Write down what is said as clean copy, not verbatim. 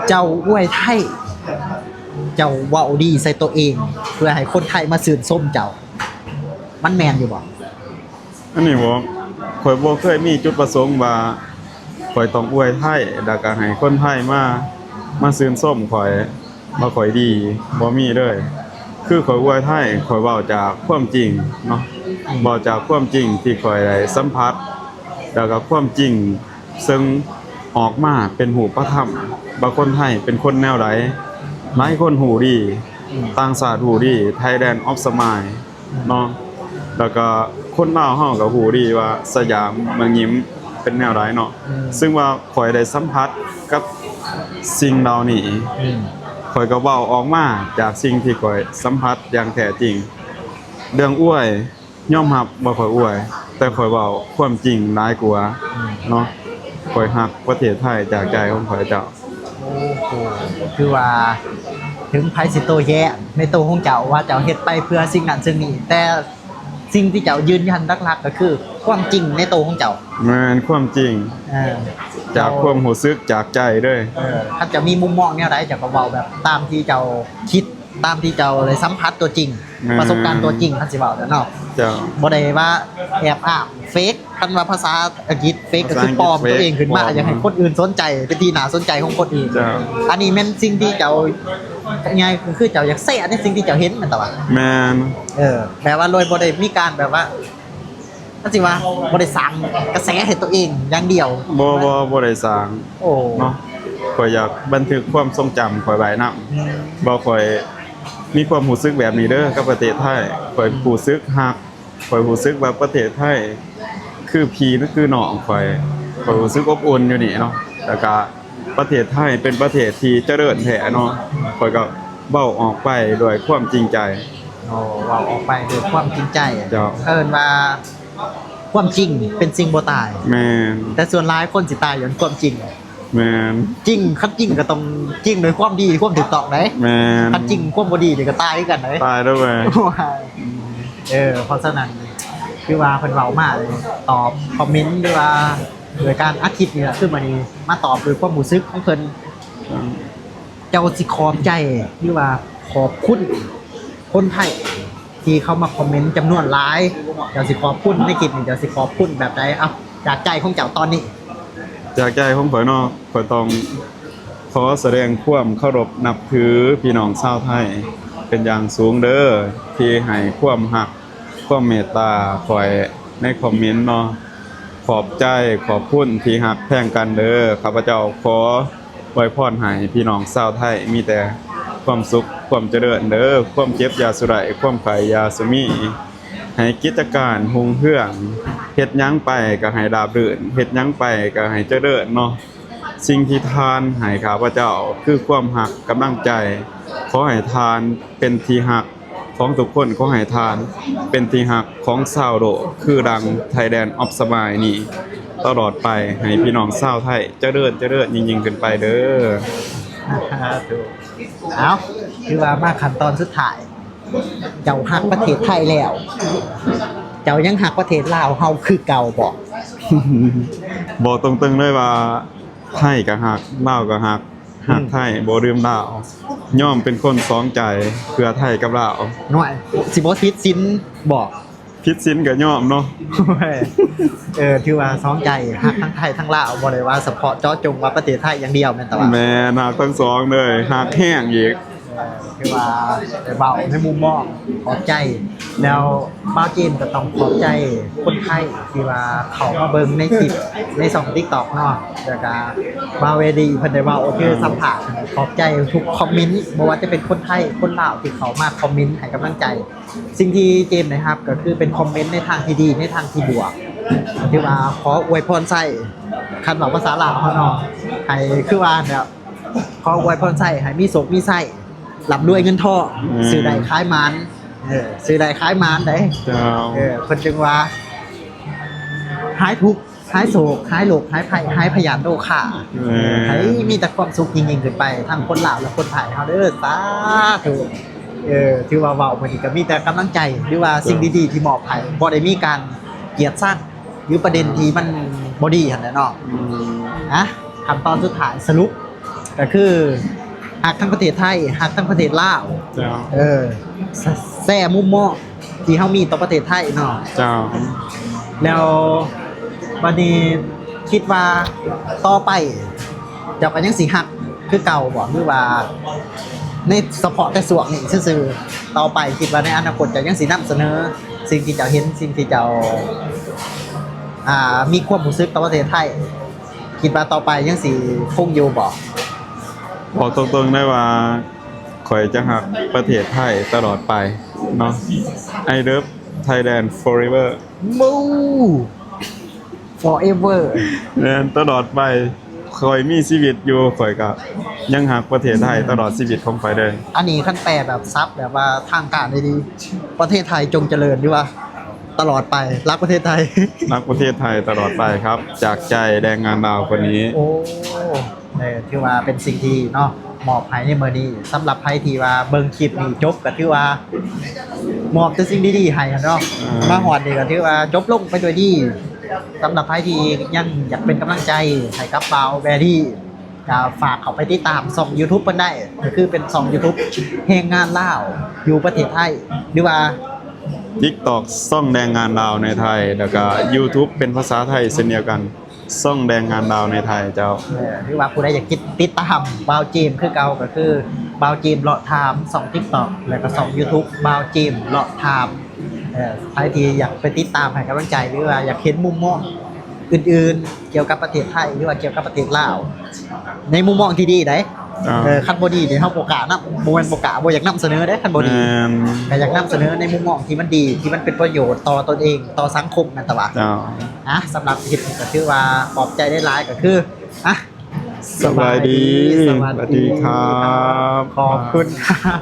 เจ้าอวยไทยเจ้าเว้าดีใส่ตัวเองเพื่อให้คนไทยมาชื่นชมเจ้ามันแม่นอยู่บ่อันนี้บ่ข่อยบ่เคยมีจุดประสงค์ว่าข่อยต้องอวยไทยแล้วก็ให้คนไทยมาชื่นชมข่อยว่าข่อยดีบ่มีเลยคือข่อยอวยไทยข่อยเว้าจากความจริงเนาะเว้าจากความจริงที่ข่อยได้สัมผัสแล้วก็ความจริงซึ่งออกมาเป็นหูปธรรมว่าคนไทยเป็นคนแนวใดหลายคนหูดีต่างชาติหูดี Thailand of Smile เนาะแล้วก็คนลาวเฮาก็หูดีว่าสยามเมืองยิ้มเป็นแนวใดเนาะซึ่งว่าข่อยได้สัมผัสกับสิ่งเหล่านี้ข่อยก็เว้าออกมาจากสิ่งที่ข่อยสัมผัสอย่างแท้จริงเรื่องอวยยอมรับว่าข่อยอวยแต่ข่อยเว้าความจริงหลายกว่าเนาะข่อยฮักประเทศไทยจากใจของข่อยเจ้าโอ้โหคือว่าถึงไผสิโตแย่ในตัวของเจ้าว่าเจ้าเฮ็ดไปเพื่อสิ่งนั้นสิ่งนี้แต่สิ่งที่เจ้ายืนยันหลักๆก็คือความจริงในตัวของเจ้าแม่นความจริงจากความรู้สึกจากใจเด้อถ้าจะมีมุมมองแนวใดเจ้าก็เว้าแบบตามที่เจ้าคิดตามที่เจ้าได้สัมผัสตัวจริงประสบการณ์ตัวจริงท่านสิเว้าเด้อเนาะเจ้าบ่ได้ว่าแอบอ้างเฟกคันว่าภาษาอังกฤษเฟกก็คือปลอมตัวเองขึ้นมาอยากให้คนอื่นสนใจเป็นที่น่าสนใจของคนอื่นอันนี้แม่นสิ่งที่เจ้าง่ายคือเจ้าอยากแซ่ในสิ่งที่เจ้าเห็นแม่นตะว่าแม่นแปลว่าโดยบ่ได้มีการแบบว่าจังซี่ว่าบ่ได้สร้างกระแสให้ตัวเองอย่างเดียวบ่ได้สร้างเนาะข่อยอยากบันทึกความทรงจำข่อยไว้นำบ่ข่อยมีความรู้สึกแบบนี้เด้อกับประเทศไทยข่อยรู้สึกฮักข่อยรู้สึกว่าประเทศไทยคือพี่นั่นคือน้องข่อยรู้สึกอบอุ่นอยู่นี่เนาะแล้วก็ประเทศไทยเป็นประเทศที่เจริญแท้เนาะข่อยก็เว้าออกไปด้วยความจริงใจเว้าออกไปด้วยความจริงใจเอิ้นว่าความจริงเป็นสิ่งบ่ตายแม่นแต่ส่วนหลายคนสิตายย้อนความจริงแม่นจริงคันจริงก็ต้องจริงด้วยความดีความถูกต้องเด้แม่นคันจริงความบ่ดีนี่ก็ตายคือกันเด้ตายด้วยเพราะฉะนั้นคือว่าเพิ่นเว้ามาเลยตอบคอมเมนต์หรือว่าโดยการอัดคลิปนี่ล่ะคือมื้อนี้มาตอบด้วยความรู้สึกของเพิ่นเจ้าสิขอบใจหรือว่าขอบคุณคนไทยที่เข้ามาคอมเมนต์จำนวนหลายเจ้าสิขอบคุณในคลิปนี้เจ้าสิขอบคุณแบบใดเอ้าจากใจของเจ้าตอนนี้จากใจของข่อยเนาะข่อยต้องขอแสดงความเคารพนับถือพี่น้องชาวไทยเป็นอย่างสูงเด้อที่ให้ความรักความเมตตาข่อยในคอมเมนต์เนาะขอบใจขอบคุณที่รักแพงกันเด้อข้าพเจ้าขออวยพรให้พี่น้องชาวไทยมีแต่ความสุขความเจริญเด้อความเจ็บอย่าสุไรความไข้อย่าสุมีให้กิจการรุ่งเรืองเฮ็ดหยังไปก็ให้ราบรื่นเฮ็ดหยังไปก็ให้เจริญเนาะสิ่งที่ทานให้ข้าพเจ้าคือความรักกำลังใจขอให้ทานเป็นที่รักของทุกคนขอให้ทานเป็นที่รักของชาวโลกคือดัง Thailand of Smile นี่ตลอดไปให้พี่น้องชาวไทยเจริญยิ่งๆขึ้นไปเด้อเอาคือว่ามาขั้นตอนสุดท้ายเจ้าฮักประเทศไทยแล้วเจ้ายังฮักประเทศลาวเฮาคือเก่าบ่บอกตรงๆเลยว่าไทยก็ฮักลาวก็ฮักไทยบ่ลืมลาวย่อมเป็นคนสองใจเพื่อไทยกับลาวน้อยสิบ่ผิดศีลบ่ผิดศีลก็ย่อมเนาะถือว่าสองใจฮักทั้งไทยทั้งลาวบ่ได้ว่าเฉพาะเจาะจงว่าประเทศไทยอย่างเดียวแม่นตะว่าแม่ฮักทั้งสองเลยฮักแห้งอีกคือว่าเบาในมุมมองขอบใจแล้วบ้าเจนก็ต้องขอบใจคนไทยที่ว่าเขามาเบิ่งในคลิปในช่อง TikTok เนาะแล้วก็บาเวดีเพิ่นได้ว่าโอเคสัมภาษณ์ขอบใจทุกคอมเมนต์บ่ว่าจะเป็นคนไทยคนลาวที่เขามาคอมเมนต์ให้กำลังใจสิ่งที่เจมส์นะครับก็คือเป็นคอมเมนต์ในทางที่ดีในทางที่บวกที่ว่าขออวยพรใส่คันว่าภาษาลาวเฮาเนาะให้คือว่าเนี่ยขออวยพรใส่ให้มีโชคมีไส้หลับด้วยเงินทองซื้อได้ขายหมานซื้อได้ขายหมานได้เพิ่นจึงว่าหายทุกข์หายโศกหายโรคหายภัยหายพยาธิโรคาให้มีแต่ความสุขยิ่งๆขึ้นไปทั้งคนลาวและคนไทยเฮาเด้อสาธุถือว่าเว้ามื้อนี้ก็มีแต่กำลังใจหรือว่าสิ่งดีๆที่มอบให้บ่ได้มีการเกลียดชังหรือประเด็นที่มันบ่ดีหั่นแหละเนาะขั้นตอนสุดท้ายสรุป ก็คือหักทั้งประเทศไทยหักทั้งประเทศลาว เจ้า แซ่มุมมองที่เฮามีต่อประเทศไทยเนาะ เจ้า แล้ววันนี้คิดว่าต่อไปเจ้าก็ยังสิหักคือเก่าบ่หรือว่าในเฉพาะแต่ส่วนนี้ซื่อๆต่อไปคิดว่าในอนาคตจะยังสินำเสนอ สิ่งที่เจ้าเห็นสิ่งที่เจ้ามีความรู้สึกต่อประเทศไทย คิดว่าต่อไปยังสิคงอยู่บ่ บอกตรงๆได้ว่าข่อยจะหักประเทศไทยตลอดไปเนาะ I love Thailand forever มู forever แม่นตลอดไปข่อยมีชีวิตอยู่ข่อยก็ยังหักประเทศไทยตลอดชีวิตของข่อยเด้อ อันนี้ขั้นแปลแบบซับแบบว่าทางการได้ดีประเทศไทยจงเจริญดีว่าตลอดไปรักประเทศไทย รักประเทศไทยตลอดไปครับ จากใจแรงงานดาวคนนี้ โอ้ถือว่าเป็นสิ่งที่เนาะมอบให้ในมื้อนี้สำหรับใครที่ว่าเบิ่งคลิปนี้จบก็ถือว่ามอบแต่สิ่งดีๆให้กันเนาะมาฮอดนี่ก็ถือว่าจบลงไปด้วยดีสำหรับใครที่ยังอยากเป็นกำลังใจให้กับบ่าวแบรี่ก็ฝากเข้าไปติดตามช่อง YouTube เพิ่นได้ก็คือเป็นช่อง YouTube แรงงานลาวอยู่ประเทศไทยหรือว่า TikTok ซ่องแรงงานดาวในไทย แล้วก็ YouTube เป็นภาษาไทยเช่นเดียวกันซ่องแรงงานดาวในไทยเจ้า หรือว่าผู้ใดอยากติดตามบาวจีมคือเก่าก็คือบาวจีมเลาะไทม์สอง TikTok แล้วก็สอง YouTube บาวจีมเลาะไทม์ใครที่อยากไปติดตามให้กำลังใจหรือว่าอยากเห็นมุมมองอื่นๆ เกี่ยวกับประเทศไทยหรือว่าเกี่ยวกับประเทศลาวในมุมมองที่ดีได้คันบ่ดีนี่เฮาบ่กล้านำบ่แม่นบ่กล้าบ่อยากนำเสนอเด้คันบ่ดี แม่น ก็อยากนำเสนอในมุมมองที่มันดีที่มันเป็นประโยชน์ต่อตนเองต่อสังคมนั่นตะว่า เจ้า สำหรับคลิปนี้ก็คือว่าปลอบใจได้หลายก็คือสบายดี สวัสดี ครับ ขอบคุณครับ